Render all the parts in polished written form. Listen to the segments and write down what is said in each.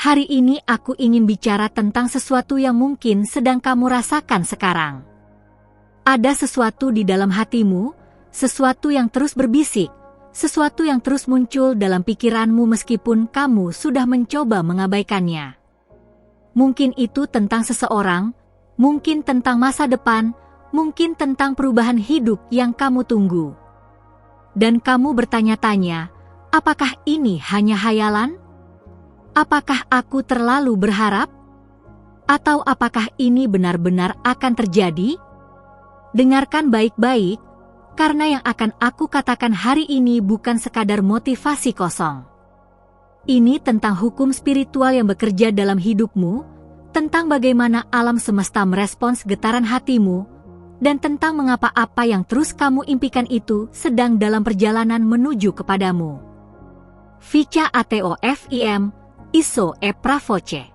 Hari ini aku ingin bicara tentang sesuatu yang mungkin sedang kamu rasakan sekarang. Ada sesuatu di dalam hatimu, sesuatu yang terus berbisik, sesuatu yang terus muncul dalam pikiranmu meskipun kamu sudah mencoba mengabaikannya. Mungkin itu tentang seseorang, mungkin tentang masa depan, mungkin tentang perubahan hidup yang kamu tunggu. Dan kamu bertanya-tanya, apakah ini hanya hayalan? Apakah aku terlalu berharap? Atau apakah ini benar-benar akan terjadi? Dengarkan baik-baik, karena yang akan aku katakan hari ini bukan sekadar motivasi kosong. Ini tentang hukum spiritual yang bekerja dalam hidupmu, tentang bagaimana alam semesta merespons getaran hatimu, dan tentang mengapa apa yang terus kamu impikan itu sedang dalam perjalanan menuju kepadamu. Vicha Ateofim, Iso e Pravoce.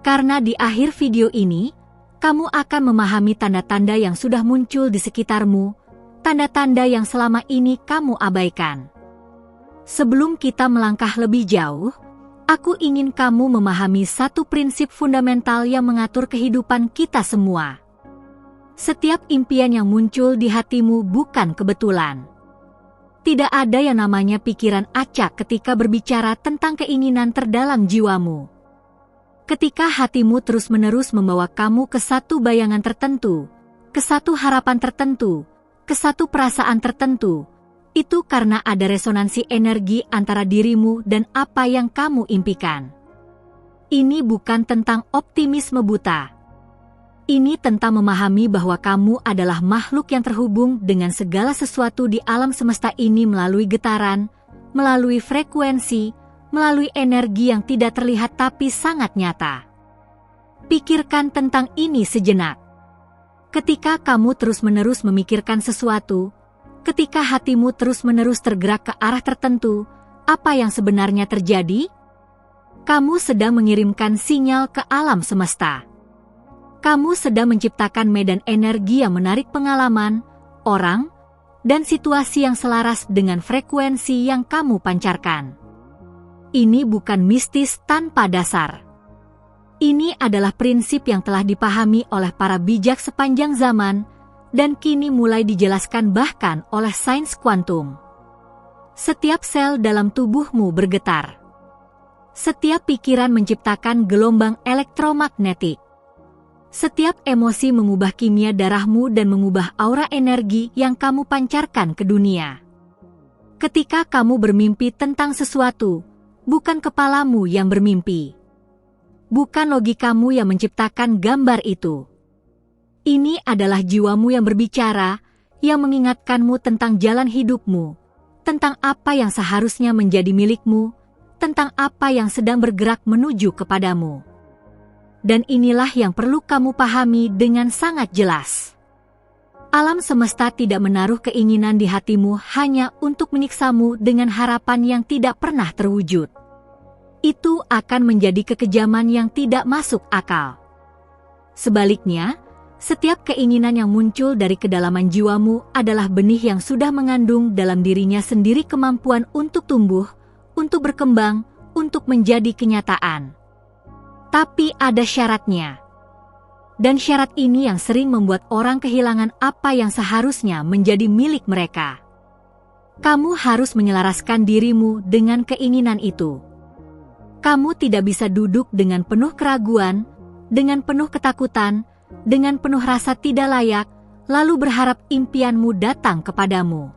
Karena di akhir video ini, kamu akan memahami tanda-tanda yang sudah muncul di sekitarmu, tanda-tanda yang selama ini kamu abaikan. Sebelum kita melangkah lebih jauh, aku ingin kamu memahami satu prinsip fundamental yang mengatur kehidupan kita semua. Setiap impian yang muncul di hatimu bukan kebetulan. Tidak ada yang namanya pikiran acak ketika berbicara tentang keinginan terdalam jiwamu. Ketika hatimu terus-menerus membawa kamu ke satu bayangan tertentu, ke satu harapan tertentu, ke satu perasaan tertentu, itu karena ada resonansi energi antara dirimu dan apa yang kamu impikan. Ini bukan tentang optimisme buta. Ini tentang memahami bahwa kamu adalah makhluk yang terhubung dengan segala sesuatu di alam semesta ini melalui getaran, melalui frekuensi, melalui energi yang tidak terlihat tapi sangat nyata. Pikirkan tentang ini sejenak. Ketika kamu terus-menerus memikirkan sesuatu, ketika hatimu terus-menerus tergerak ke arah tertentu, apa yang sebenarnya terjadi? Kamu sedang mengirimkan sinyal ke alam semesta. Kamu sedang menciptakan medan energi yang menarik pengalaman, orang, dan situasi yang selaras dengan frekuensi yang kamu pancarkan. Ini bukan mistis tanpa dasar. Ini adalah prinsip yang telah dipahami oleh para bijak sepanjang zaman, dan kini mulai dijelaskan bahkan oleh sains kuantum. Setiap sel dalam tubuhmu bergetar. Setiap pikiran menciptakan gelombang elektromagnetik. Setiap emosi mengubah kimia darahmu dan mengubah aura energi yang kamu pancarkan ke dunia. Ketika kamu bermimpi tentang sesuatu, bukan kepalamu yang bermimpi. Bukan logikamu yang menciptakan gambar itu. Ini adalah jiwamu yang berbicara, yang mengingatkanmu tentang jalan hidupmu, tentang apa yang seharusnya menjadi milikmu, tentang apa yang sedang bergerak menuju kepadamu. Dan inilah yang perlu kamu pahami dengan sangat jelas. Alam semesta tidak menaruh keinginan di hatimu hanya untuk menyiksamu dengan harapan yang tidak pernah terwujud. Itu akan menjadi kekejaman yang tidak masuk akal. Sebaliknya, setiap keinginan yang muncul dari kedalaman jiwamu adalah benih yang sudah mengandung dalam dirinya sendiri kemampuan untuk tumbuh, untuk berkembang, untuk menjadi kenyataan. Tapi ada syaratnya. Dan syarat ini yang sering membuat orang kehilangan apa yang seharusnya menjadi milik mereka. Kamu harus menyelaraskan dirimu dengan keinginan itu. Kamu tidak bisa duduk dengan penuh keraguan, dengan penuh ketakutan, dengan penuh rasa tidak layak, lalu berharap impianmu datang kepadamu.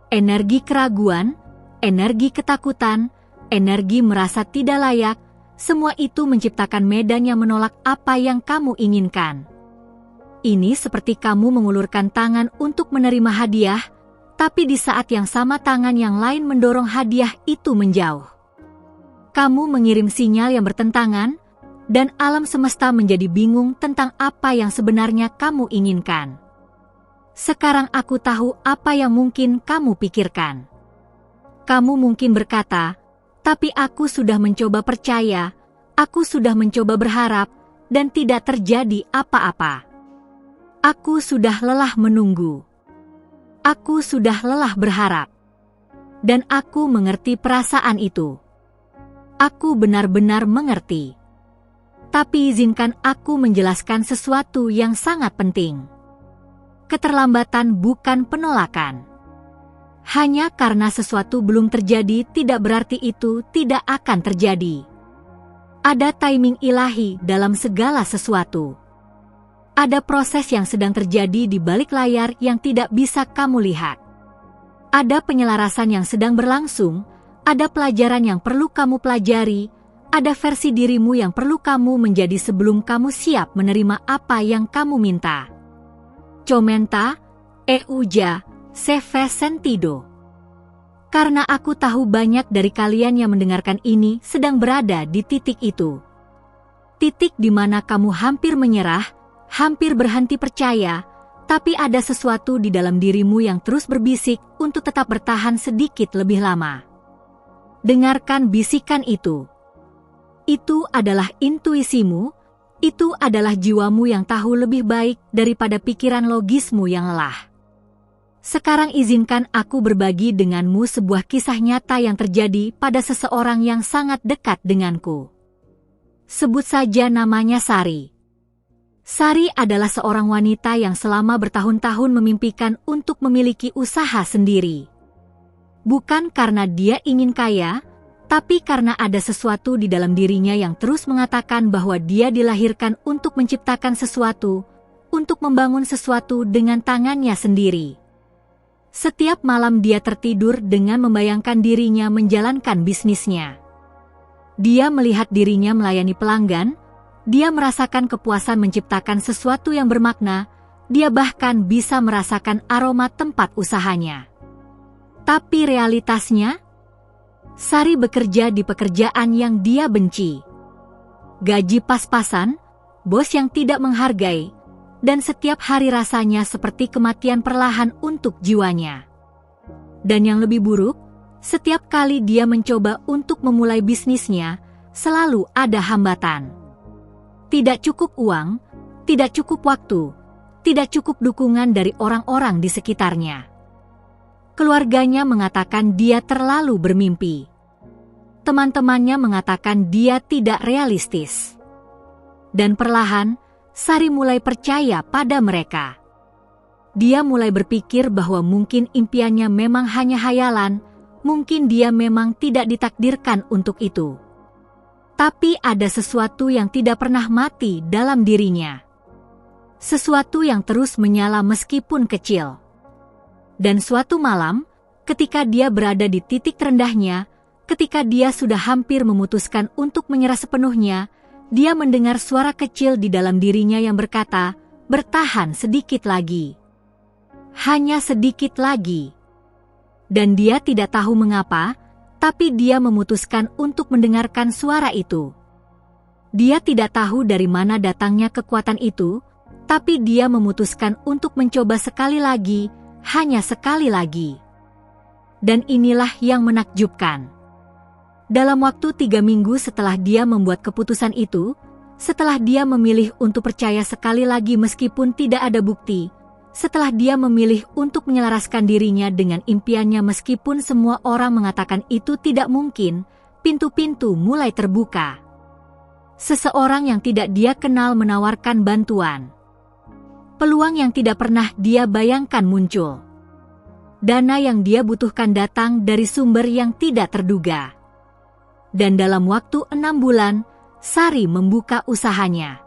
Energi keraguan, energi ketakutan, energi merasa tidak layak, semua itu menciptakan medan yang menolak apa yang kamu inginkan. Ini seperti kamu mengulurkan tangan untuk menerima hadiah, tapi di saat yang sama tangan yang lain mendorong hadiah itu menjauh. Kamu mengirim sinyal yang bertentangan, dan alam semesta menjadi bingung tentang apa yang sebenarnya kamu inginkan. Sekarang aku tahu apa yang mungkin kamu pikirkan. Kamu mungkin berkata, tapi aku sudah mencoba percaya, aku sudah mencoba berharap, dan tidak terjadi apa-apa. Aku sudah lelah menunggu. Aku sudah lelah berharap. Dan aku mengerti perasaan itu. Aku benar-benar mengerti. Tapi izinkan aku menjelaskan sesuatu yang sangat penting. Keterlambatan bukan penolakan. Hanya karena sesuatu belum terjadi tidak berarti itu tidak akan terjadi. Ada timing ilahi dalam segala sesuatu. Ada proses yang sedang terjadi di balik layar yang tidak bisa kamu lihat. Ada penyelarasan yang sedang berlangsung, ada pelajaran yang perlu kamu pelajari, ada versi dirimu yang perlu kamu menjadi sebelum kamu siap menerima apa yang kamu minta. Comenta, euja, seve sentido. Karena aku tahu banyak dari kalian yang mendengarkan ini sedang berada di titik itu. Titik di mana kamu hampir menyerah, hampir berhenti percaya, tapi ada sesuatu di dalam dirimu yang terus berbisik untuk tetap bertahan sedikit lebih lama. Dengarkan bisikan itu. Itu adalah intuisimu, itu adalah jiwamu yang tahu lebih baik daripada pikiran logismu yang lelah. Sekarang izinkan aku berbagi denganmu sebuah kisah nyata yang terjadi pada seseorang yang sangat dekat denganku. Sebut saja namanya Sari. Sari adalah seorang wanita yang selama bertahun-tahun memimpikan untuk memiliki usaha sendiri. Bukan karena dia ingin kaya, tapi karena ada sesuatu di dalam dirinya yang terus mengatakan bahwa dia dilahirkan untuk menciptakan sesuatu, untuk membangun sesuatu dengan tangannya sendiri. Setiap malam dia tertidur dengan membayangkan dirinya menjalankan bisnisnya. Dia melihat dirinya melayani pelanggan, dia merasakan kepuasan menciptakan sesuatu yang bermakna, dia bahkan bisa merasakan aroma tempat usahanya. Tapi realitasnya, Sari bekerja di pekerjaan yang dia benci. Gaji pas-pasan, bos yang tidak menghargai, dan setiap hari rasanya seperti kematian perlahan untuk jiwanya. Dan yang lebih buruk, setiap kali dia mencoba untuk memulai bisnisnya, selalu ada hambatan. Tidak cukup uang, tidak cukup waktu, tidak cukup dukungan dari orang-orang di sekitarnya. Keluarganya mengatakan dia terlalu bermimpi. Teman-temannya mengatakan dia tidak realistis. Dan perlahan, Sari mulai percaya pada mereka. Dia mulai berpikir bahwa mungkin impiannya memang hanya hayalan, mungkin dia memang tidak ditakdirkan untuk itu. Tapi ada sesuatu yang tidak pernah mati dalam dirinya. Sesuatu yang terus menyala meskipun kecil. Dan suatu malam, ketika dia berada di titik terendahnya, ketika dia sudah hampir memutuskan untuk menyerah sepenuhnya, dia mendengar suara kecil di dalam dirinya yang berkata, "Bertahan sedikit lagi. Hanya sedikit lagi." Dan dia tidak tahu mengapa, tapi dia memutuskan untuk mendengarkan suara itu. Dia tidak tahu dari mana datangnya kekuatan itu, tapi dia memutuskan untuk mencoba sekali lagi, hanya sekali lagi. Dan inilah yang menakjubkan. Dalam waktu 3 minggu setelah dia membuat keputusan itu, setelah dia memilih untuk percaya sekali lagi meskipun tidak ada bukti, setelah dia memilih untuk menyelaraskan dirinya dengan impiannya meskipun semua orang mengatakan itu tidak mungkin, pintu-pintu mulai terbuka. Seseorang yang tidak dia kenal menawarkan bantuan. Peluang yang tidak pernah dia bayangkan muncul. Dana yang dia butuhkan datang dari sumber yang tidak terduga. Dan dalam waktu 6 bulan, Sari membuka usahanya.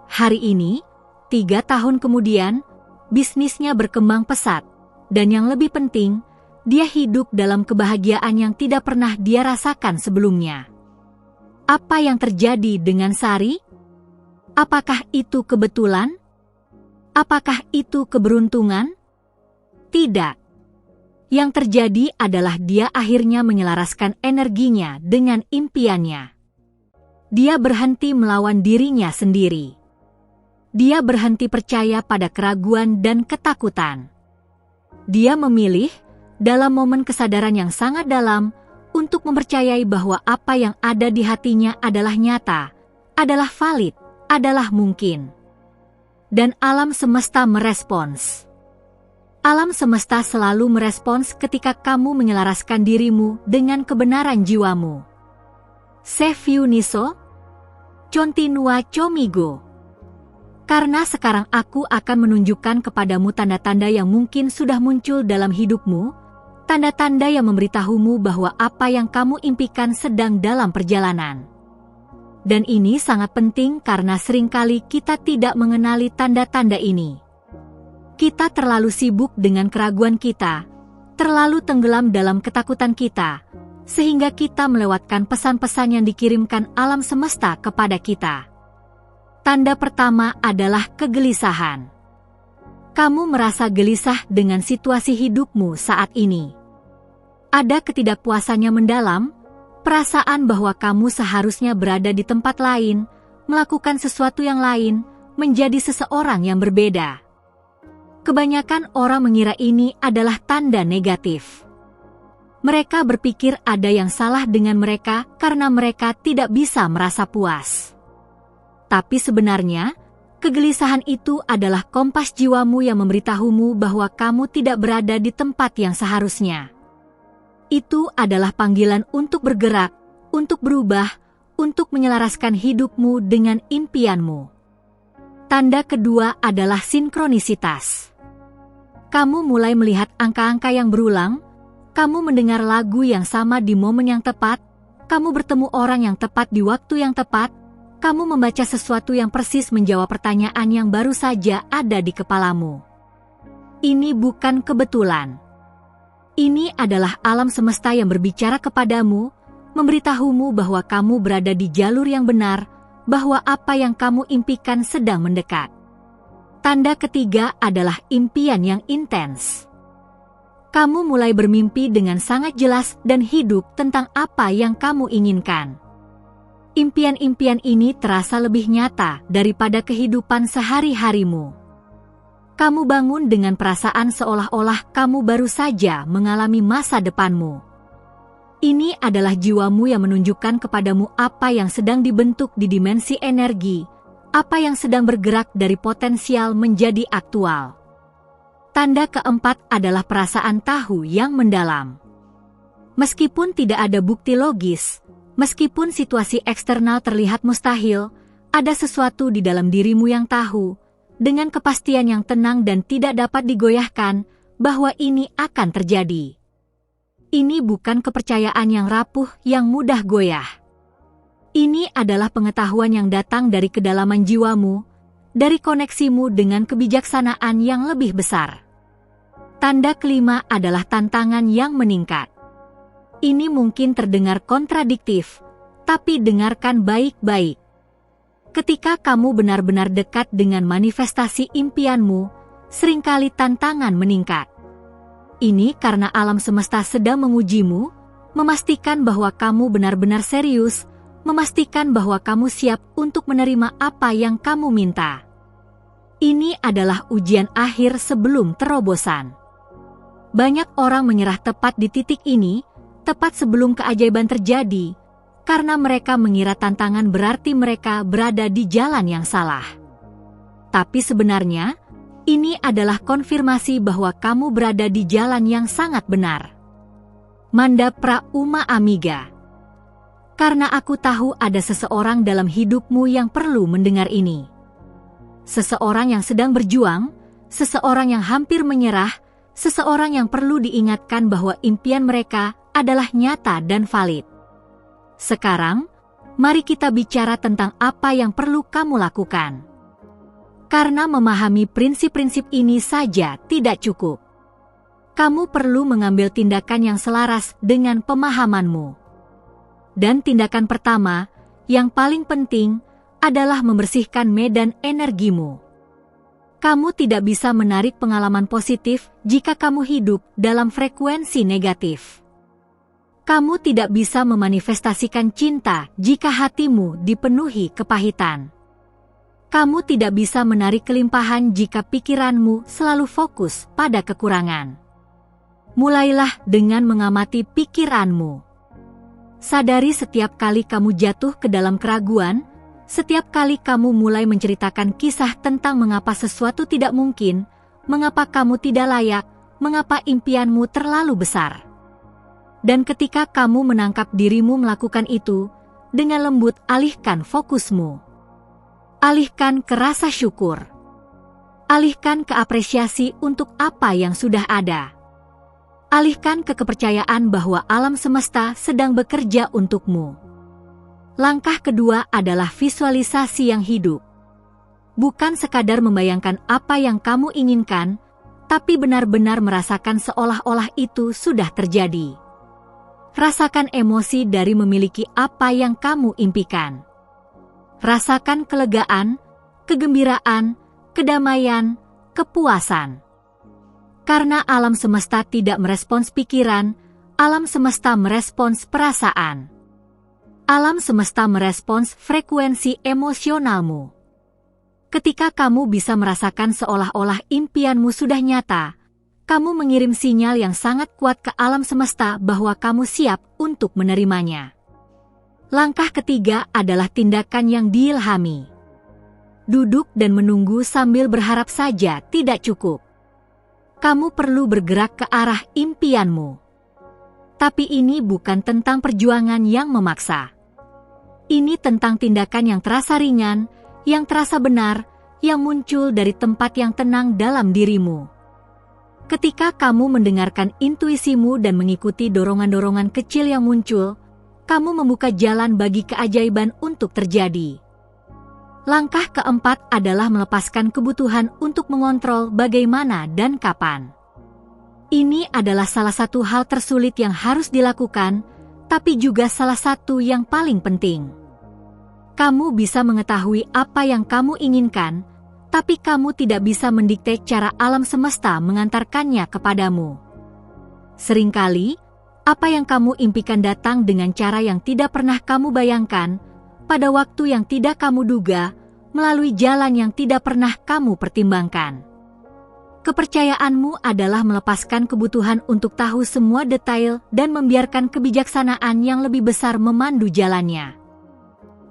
Hari ini, 3 tahun kemudian, bisnisnya berkembang pesat, dan yang lebih penting, dia hidup dalam kebahagiaan yang tidak pernah dia rasakan sebelumnya. Apa yang terjadi dengan Sari? Apakah itu kebetulan? Apakah itu keberuntungan? Tidak. Yang terjadi adalah dia akhirnya menyelaraskan energinya dengan impiannya. Dia berhenti melawan dirinya sendiri. Dia berhenti percaya pada keraguan dan ketakutan. Dia memilih, dalam momen kesadaran yang sangat dalam, untuk mempercayai bahwa apa yang ada di hatinya adalah nyata, adalah valid, adalah mungkin. Dan alam semesta merespons. Alam semesta selalu merespons ketika kamu menyelaraskan dirimu dengan kebenaran jiwamu. Save you Niso? Continua Chomigo. Karena sekarang aku akan menunjukkan kepadamu tanda-tanda yang mungkin sudah muncul dalam hidupmu, tanda-tanda yang memberitahumu bahwa apa yang kamu impikan sedang dalam perjalanan. Dan ini sangat penting karena seringkali kita tidak mengenali tanda-tanda ini. Kita terlalu sibuk dengan keraguan kita, terlalu tenggelam dalam ketakutan kita, sehingga kita melewatkan pesan-pesan yang dikirimkan alam semesta kepada kita. Tanda pertama adalah kegelisahan. Kamu merasa gelisah dengan situasi hidupmu saat ini. Ada ketidakpuasan yang mendalam, perasaan bahwa kamu seharusnya berada di tempat lain, melakukan sesuatu yang lain, menjadi seseorang yang berbeda. Kebanyakan orang mengira ini adalah tanda negatif. Mereka berpikir ada yang salah dengan mereka karena mereka tidak bisa merasa puas. Tapi sebenarnya, kegelisahan itu adalah kompas jiwamu yang memberitahumu bahwa kamu tidak berada di tempat yang seharusnya. Itu adalah panggilan untuk bergerak, untuk berubah, untuk menyelaraskan hidupmu dengan impianmu. Tanda kedua adalah sinkronisitas. Kamu mulai melihat angka-angka yang berulang, kamu mendengar lagu yang sama di momen yang tepat, kamu bertemu orang yang tepat di waktu yang tepat, kamu membaca sesuatu yang persis menjawab pertanyaan yang baru saja ada di kepalamu. Ini bukan kebetulan. Ini adalah alam semesta yang berbicara kepadamu, memberitahumu bahwa kamu berada di jalur yang benar, bahwa apa yang kamu impikan sedang mendekat. Tanda ketiga adalah impian yang intens. Kamu mulai bermimpi dengan sangat jelas dan hidup tentang apa yang kamu inginkan. Impian-impian ini terasa lebih nyata daripada kehidupan sehari-harimu. Kamu bangun dengan perasaan seolah-olah kamu baru saja mengalami masa depanmu. Ini adalah jiwamu yang menunjukkan kepadamu apa yang sedang dibentuk di dimensi energi, apa yang sedang bergerak dari potensial menjadi aktual. Tanda keempat adalah perasaan tahu yang mendalam. Meskipun tidak ada bukti logis, meskipun situasi eksternal terlihat mustahil, ada sesuatu di dalam dirimu yang tahu, dengan kepastian yang tenang dan tidak dapat digoyahkan, bahwa ini akan terjadi. Ini bukan kepercayaan yang rapuh yang mudah goyah. Ini adalah pengetahuan yang datang dari kedalaman jiwamu, dari koneksimu dengan kebijaksanaan yang lebih besar. Tanda kelima adalah tantangan yang meningkat. Ini mungkin terdengar kontradiktif, tapi dengarkan baik-baik. Ketika kamu benar-benar dekat dengan manifestasi impianmu, seringkali tantangan meningkat. Ini karena alam semesta sedang mengujimu, memastikan bahwa kamu benar-benar serius, memastikan bahwa kamu siap untuk menerima apa yang kamu minta. Ini adalah ujian akhir sebelum terobosan. Banyak orang menyerah tepat di titik ini, tepat sebelum keajaiban terjadi, karena mereka mengira tantangan berarti mereka berada di jalan yang salah. Tapi sebenarnya, ini adalah konfirmasi bahwa kamu berada di jalan yang sangat benar. Manda Pra Uma Amiga. Karena aku tahu ada seseorang dalam hidupmu yang perlu mendengar ini. Seseorang yang sedang berjuang, seseorang yang hampir menyerah, seseorang yang perlu diingatkan bahwa impian mereka adalah nyata dan valid. Sekarang, mari kita bicara tentang apa yang perlu kamu lakukan. Karena memahami prinsip-prinsip ini saja tidak cukup. Kamu perlu mengambil tindakan yang selaras dengan pemahamanmu. Dan tindakan pertama, yang paling penting, adalah membersihkan medan energimu. Kamu tidak bisa menarik pengalaman positif jika kamu hidup dalam frekuensi negatif. Kamu tidak bisa memanifestasikan cinta jika hatimu dipenuhi kepahitan. Kamu tidak bisa menarik kelimpahan jika pikiranmu selalu fokus pada kekurangan. Mulailah dengan mengamati pikiranmu. Sadari setiap kali kamu jatuh ke dalam keraguan, setiap kali kamu mulai menceritakan kisah tentang mengapa sesuatu tidak mungkin, mengapa kamu tidak layak, mengapa impianmu terlalu besar. Dan ketika kamu menangkap dirimu melakukan itu, Dengan lembut alihkan fokusmu. Alihkan ke rasa syukur. Alihkan ke apresiasi untuk apa yang sudah ada. Alihkan ke kepercayaan bahwa alam semesta sedang bekerja untukmu. Langkah kedua adalah visualisasi yang hidup. Bukan sekadar membayangkan apa yang kamu inginkan, tapi benar-benar merasakan seolah-olah itu sudah terjadi. Rasakan emosi dari memiliki apa yang kamu impikan. Rasakan kelegaan, kegembiraan, kedamaian, kepuasan. Karena alam semesta tidak merespons pikiran, alam semesta merespons perasaan. Alam semesta merespons frekuensi emosionalmu. Ketika kamu bisa merasakan seolah-olah impianmu sudah nyata, kamu mengirim sinyal yang sangat kuat ke alam semesta bahwa kamu siap untuk menerimanya. Langkah ketiga adalah tindakan yang diilhami. Duduk dan menunggu sambil berharap saja tidak cukup. Kamu perlu bergerak ke arah impianmu. Tapi ini bukan tentang perjuangan yang memaksa. Ini tentang tindakan yang terasa ringan, yang terasa benar, yang muncul dari tempat yang tenang dalam dirimu. Ketika kamu mendengarkan intuisimu dan mengikuti dorongan-dorongan kecil yang muncul, kamu membuka jalan bagi keajaiban untuk terjadi. Langkah keempat adalah melepaskan kebutuhan untuk mengontrol bagaimana dan kapan. Ini adalah salah satu hal tersulit yang harus dilakukan, tapi juga salah satu yang paling penting. Kamu bisa mengetahui apa yang kamu inginkan, tapi kamu tidak bisa mendikte cara alam semesta mengantarkannya kepadamu. Seringkali, apa yang kamu impikan datang dengan cara yang tidak pernah kamu bayangkan, pada waktu yang tidak kamu duga, melalui jalan yang tidak pernah kamu pertimbangkan. Kepercayaanmu adalah melepaskan kebutuhan untuk tahu semua detail dan membiarkan kebijaksanaan yang lebih besar memandu jalannya.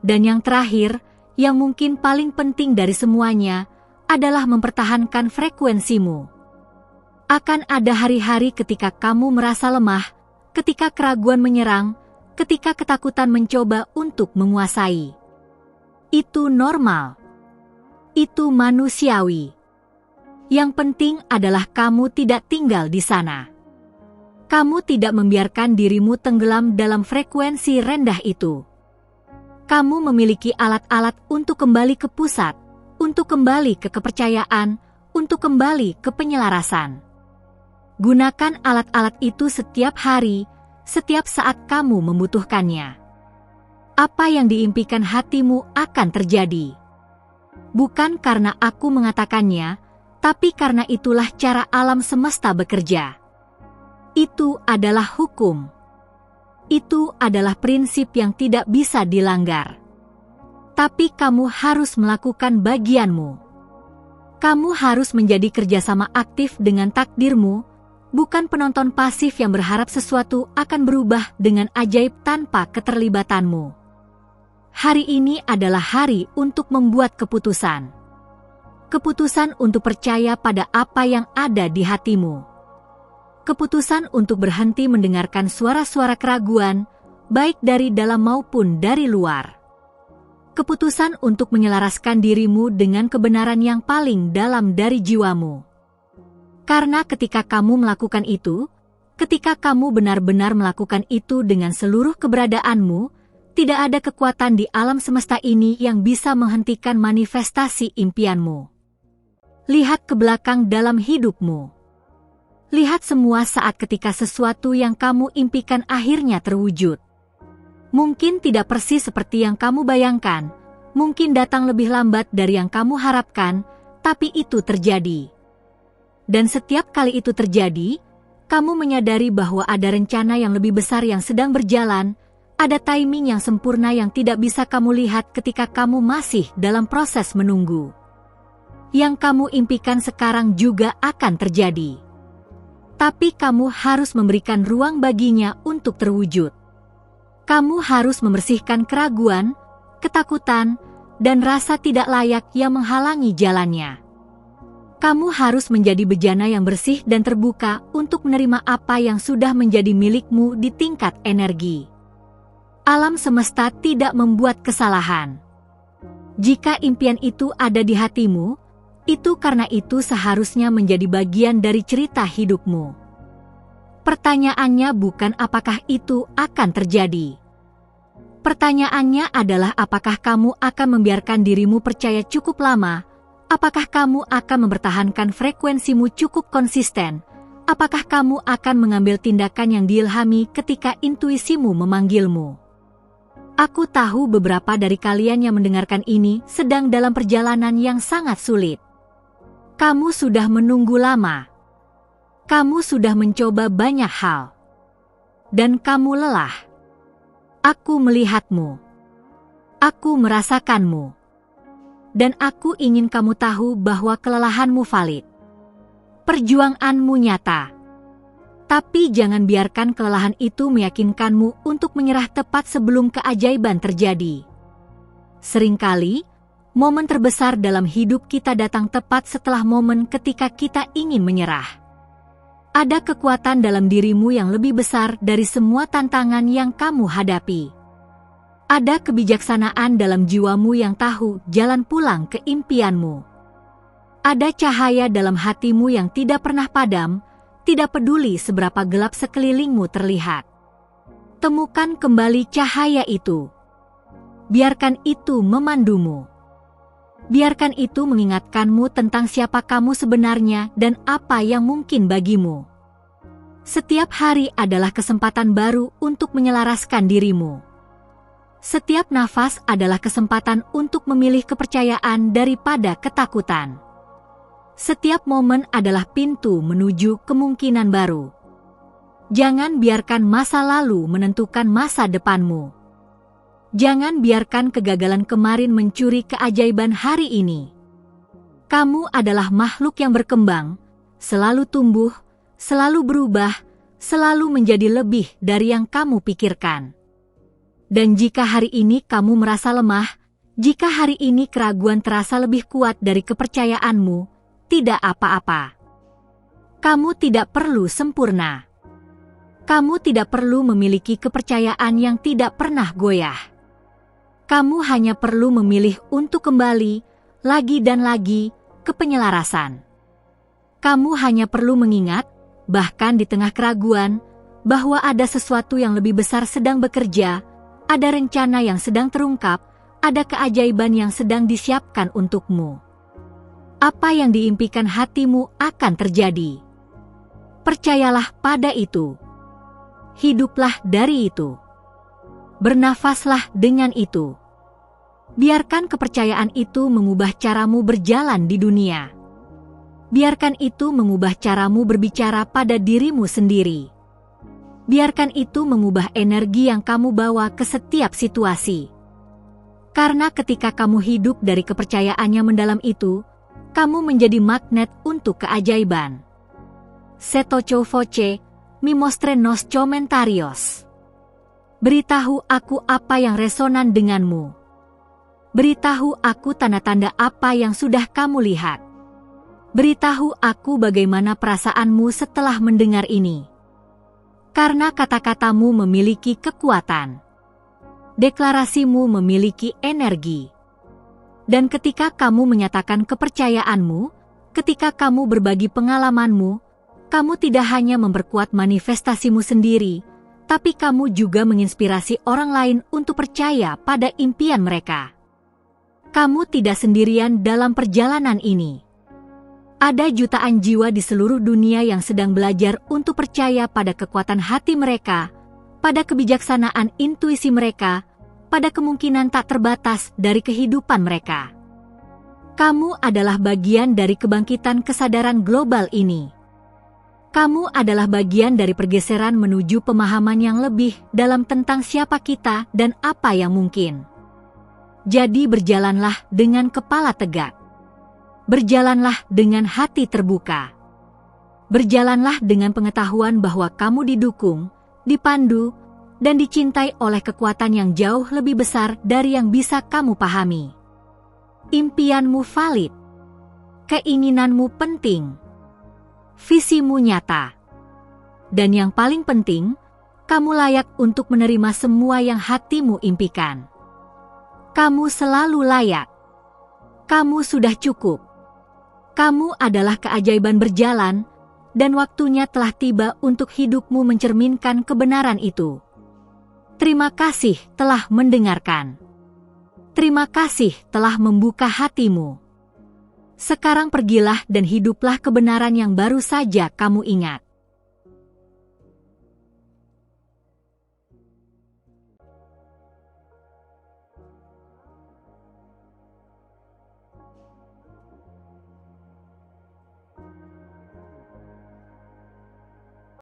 Dan yang terakhir, yang mungkin paling penting dari semuanya, adalah mempertahankan frekuensimu. Akan ada hari-hari ketika kamu merasa lemah, ketika keraguan menyerang, ketika ketakutan mencoba untuk menguasai. Itu normal. Itu manusiawi. Yang penting adalah kamu tidak tinggal di sana. Kamu tidak membiarkan dirimu tenggelam dalam frekuensi rendah itu. Kamu memiliki alat-alat untuk kembali ke pusat, untuk kembali ke kepercayaan, untuk kembali ke penyelarasan. Gunakan alat-alat itu setiap hari, setiap saat kamu membutuhkannya. Apa yang diimpikan hatimu akan terjadi. Bukan karena aku mengatakannya, tapi karena itulah cara alam semesta bekerja. Itu adalah hukum. Itu adalah prinsip yang tidak bisa dilanggar. Tapi kamu harus melakukan bagianmu. Kamu harus menjadi kerjasama aktif dengan takdirmu, bukan penonton pasif yang berharap sesuatu akan berubah dengan ajaib tanpa keterlibatanmu. Hari ini adalah hari untuk membuat keputusan. Keputusan untuk percaya pada apa yang ada di hatimu. Keputusan untuk berhenti mendengarkan suara-suara keraguan, baik dari dalam maupun dari luar. Keputusan untuk menyelaraskan dirimu dengan kebenaran yang paling dalam dari jiwamu. Karena ketika kamu melakukan itu, ketika kamu benar-benar melakukan itu dengan seluruh keberadaanmu, tidak ada kekuatan di alam semesta ini yang bisa menghentikan manifestasi impianmu. Lihat ke belakang dalam hidupmu. Lihat semua saat ketika sesuatu yang kamu impikan akhirnya terwujud. Mungkin tidak persis seperti yang kamu bayangkan, mungkin datang lebih lambat dari yang kamu harapkan, tapi itu terjadi. Dan setiap kali itu terjadi, kamu menyadari bahwa ada rencana yang lebih besar yang sedang berjalan, ada timing yang sempurna yang tidak bisa kamu lihat ketika kamu masih dalam proses menunggu. Yang kamu impikan sekarang juga akan terjadi. Tapi kamu harus memberikan ruang baginya untuk terwujud. Kamu harus membersihkan keraguan, ketakutan, dan rasa tidak layak yang menghalangi jalannya. Kamu harus menjadi bejana yang bersih dan terbuka untuk menerima apa yang sudah menjadi milikmu di tingkat energi. Alam semesta tidak membuat kesalahan. Jika impian itu ada di hatimu, itu karena itu seharusnya menjadi bagian dari cerita hidupmu. Pertanyaannya bukan apakah itu akan terjadi. Pertanyaannya adalah apakah kamu akan membiarkan dirimu percaya cukup lama, apakah kamu akan mempertahankan frekuensimu cukup konsisten, apakah kamu akan mengambil tindakan yang diilhami ketika intuisimu memanggilmu. Aku tahu beberapa dari kalian yang mendengarkan ini sedang dalam perjalanan yang sangat sulit. Kamu sudah menunggu lama. Kamu sudah mencoba banyak hal. Dan kamu lelah. Aku melihatmu. Aku merasakanmu. Dan aku ingin kamu tahu bahwa kelelahanmu valid. Perjuanganmu nyata. Tapi jangan biarkan kelelahan itu meyakinkanmu untuk menyerah tepat sebelum keajaiban terjadi. Seringkali, momen terbesar dalam hidup kita datang tepat setelah momen ketika kita ingin menyerah. Ada kekuatan dalam dirimu yang lebih besar dari semua tantangan yang kamu hadapi. Ada kebijaksanaan dalam jiwamu yang tahu jalan pulang ke impianmu. Ada cahaya dalam hatimu yang tidak pernah padam, tidak peduli seberapa gelap sekelilingmu terlihat. Temukan kembali cahaya itu. Biarkan itu memandumu. Biarkan itu mengingatkanmu tentang siapa kamu sebenarnya dan apa yang mungkin bagimu. Setiap hari adalah kesempatan baru untuk menyelaraskan dirimu. Setiap nafas adalah kesempatan untuk memilih kepercayaan daripada ketakutan. Setiap momen adalah pintu menuju kemungkinan baru. Jangan biarkan masa lalu menentukan masa depanmu. Jangan biarkan kegagalan kemarin mencuri keajaiban hari ini. Kamu adalah makhluk yang berkembang, selalu tumbuh, selalu berubah, selalu menjadi lebih dari yang kamu pikirkan. Dan jika hari ini kamu merasa lemah, jika hari ini keraguan terasa lebih kuat dari kepercayaanmu, tidak apa-apa. Kamu tidak perlu sempurna. Kamu tidak perlu memiliki kepercayaan yang tidak pernah goyah. Kamu hanya perlu memilih untuk kembali, lagi dan lagi, ke penyelarasan. Kamu hanya perlu mengingat, bahkan di tengah keraguan, bahwa ada sesuatu yang lebih besar sedang bekerja, ada rencana yang sedang terungkap, ada keajaiban yang sedang disiapkan untukmu. Apa yang diimpikan hatimu akan terjadi. Percayalah pada itu. Hiduplah dari itu. Bernafaslah dengan itu. Biarkan kepercayaan itu mengubah caramu berjalan di dunia. Biarkan itu mengubah caramu berbicara pada dirimu sendiri. Biarkan itu mengubah energi yang kamu bawa ke setiap situasi. Karena ketika kamu hidup dari kepercayaan yang mendalam itu, kamu menjadi magnet untuk keajaiban. Setocho voce, mi mostre nos comentarios. Beritahu aku apa yang resonan denganmu. Beritahu aku tanda-tanda apa yang sudah kamu lihat. Beritahu aku bagaimana perasaanmu setelah mendengar ini. Karena kata-katamu memiliki kekuatan. Deklarasimu memiliki energi. Dan ketika kamu menyatakan kepercayaanmu, ketika kamu berbagi pengalamanmu, kamu tidak hanya memperkuat manifestasimu sendiri, tapi kamu juga menginspirasi orang lain untuk percaya pada impian mereka. Kamu tidak sendirian dalam perjalanan ini. Ada jutaan jiwa di seluruh dunia yang sedang belajar untuk percaya pada kekuatan hati mereka, pada kebijaksanaan intuisi mereka, pada kemungkinan tak terbatas dari kehidupan mereka. Kamu adalah bagian dari kebangkitan kesadaran global ini. Kamu adalah bagian dari pergeseran menuju pemahaman yang lebih dalam tentang siapa kita dan apa yang mungkin. Jadi berjalanlah dengan kepala tegak. Berjalanlah dengan hati terbuka. Berjalanlah dengan pengetahuan bahwa kamu didukung, dipandu, dan dicintai oleh kekuatan yang jauh lebih besar dari yang bisa kamu pahami. Impianmu valid. Keinginanmu penting. Visimu nyata. Dan yang paling penting, Kamu layak untuk menerima semua yang hatimu impikan. Kamu selalu layak. Kamu sudah cukup. Kamu adalah keajaiban berjalan, dan waktunya telah tiba untuk hidupmu mencerminkan kebenaran itu. Terima kasih telah mendengarkan. Terima kasih telah membuka hatimu. Sekarang pergilah dan hiduplah kebenaran yang baru saja kamu ingat.